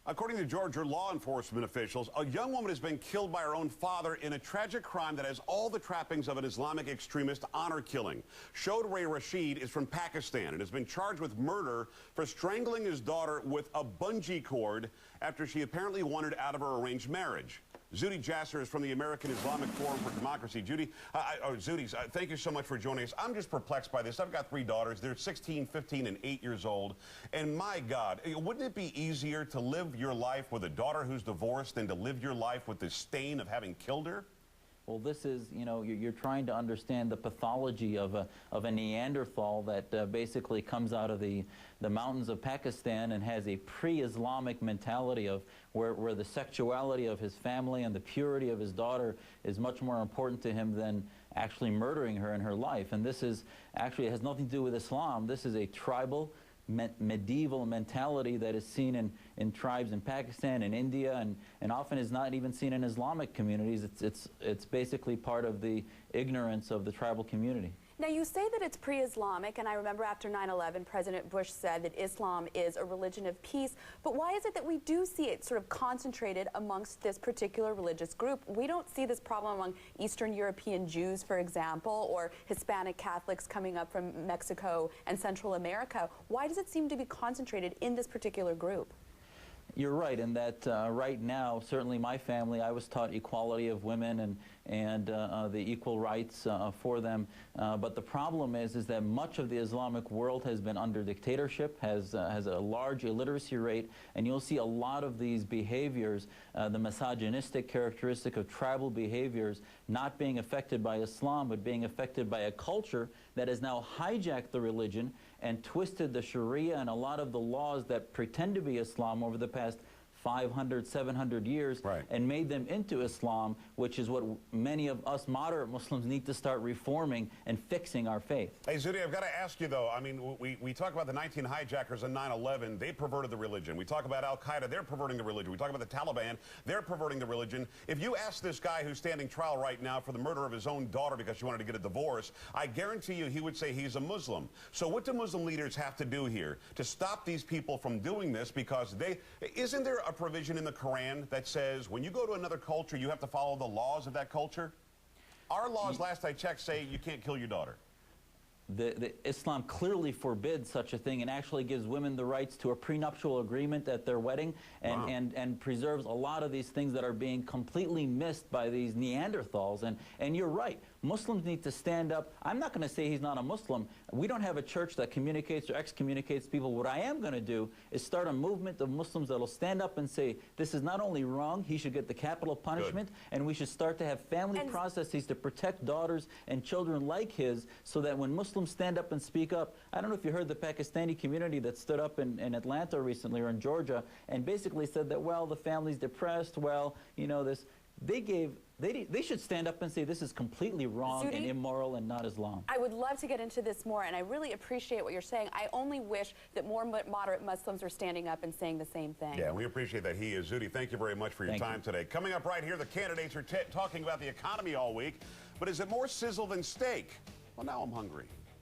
According to Georgia law enforcement officials, a young woman has been killed by her own father in a tragic crime that has all the trappings of an Islamic extremist honor killing. Shodray Rashid is from Pakistan and has been charged with murder for strangling his daughter with a bungee cord after she apparently wanted out of her arranged marriage. Zuhdi Jasser is from the American Islamic Forum for Democracy. Zuhdi, thank you so much for joining us. I'm just perplexed by this. I've got 3 daughters. They're 16, 15, and 8 years old. And my God, wouldn't it be easier to live your life with a daughter who's divorced than to live your life with the stain of having killed her? Well, this is, you know, you're trying to understand the pathology of a Neanderthal that basically comes out of the mountains of Pakistan and has a pre-Islamic mentality of where the sexuality of his family and the purity of his daughter is much more important to him than actually murdering her in her life. And this is actually, it has nothing to do with Islam. This is a tribal, medieval mentality that is seen in tribes in Pakistan and India, and often is not even seen in Islamic communities. It's basically part of the ignorance of the tribal community. Now, you say that it's pre-Islamic, and I remember after 9/11, President Bush said that Islam is a religion of peace. But why is it that we do see it sort of concentrated amongst this particular religious group? We don't see this problem among Eastern European Jews, for example, or Hispanic Catholics coming up from Mexico and Central America. Why does it seem to be concentrated in this particular group? You're right in that right now, certainly my family, I was taught equality of women and the equal rights for them. But the problem is that much of the Islamic world has been under dictatorship, has a large illiteracy rate, and you'll see a lot of these behaviors, the misogynistic characteristic of tribal behaviors, not being affected by Islam, but being affected by a culture that has now hijacked the religion and twisted the Sharia and a lot of the laws that pretend to be Islam over the past 500, 700 years, right, and made them into Islam, which is what many of us moderate Muslims need to start reforming and fixing our faith. Hey, Zuhdi, I've got to ask you, though, I mean, we talk about the 19 hijackers on 9/11, they perverted the religion. We talk about Al-Qaeda, they're perverting the religion. We talk about the Taliban, they're perverting the religion. If you ask this guy who's standing trial right now for the murder of his own daughter because she wanted to get a divorce, I guarantee you he would say he's a Muslim. So what do Muslim leaders have to do here to stop these people from doing this? Because isn't there a provision in the Quran that says when you go to another culture, you have to follow the laws of that culture? Our laws, last I checked, say you can't kill your daughter. The Islam clearly forbids such a thing and actually gives women the rights to a prenuptial agreement at their wedding and, wow, and preserves a lot of these things that are being completely missed by these Neanderthals. And you're right, Muslims need to stand up. I'm not going to say he's not a Muslim. We don't have a church that communicates or excommunicates people. What I am going to do is start a movement of Muslims that will stand up and say this is not only wrong, he should get the capital punishment, and we should start to have family processes to protect daughters and children like his, so that when Muslims stand up and speak up. I don't know if you heard the Pakistani community that stood up in Atlanta recently or in Georgia and basically said that, well, the family's depressed, well, you know, this. They should stand up and say this is completely wrong and immoral and not Islam. I would love to get into this more, and I really appreciate what you're saying. I only wish that more moderate Muslims were standing up and saying the same thing. Yeah, we appreciate that. He is. Zuhdi, thank you very much for your time today. Coming up right here, the candidates are talking about the economy all week, but is it more sizzle than steak? Well, now I'm hungry.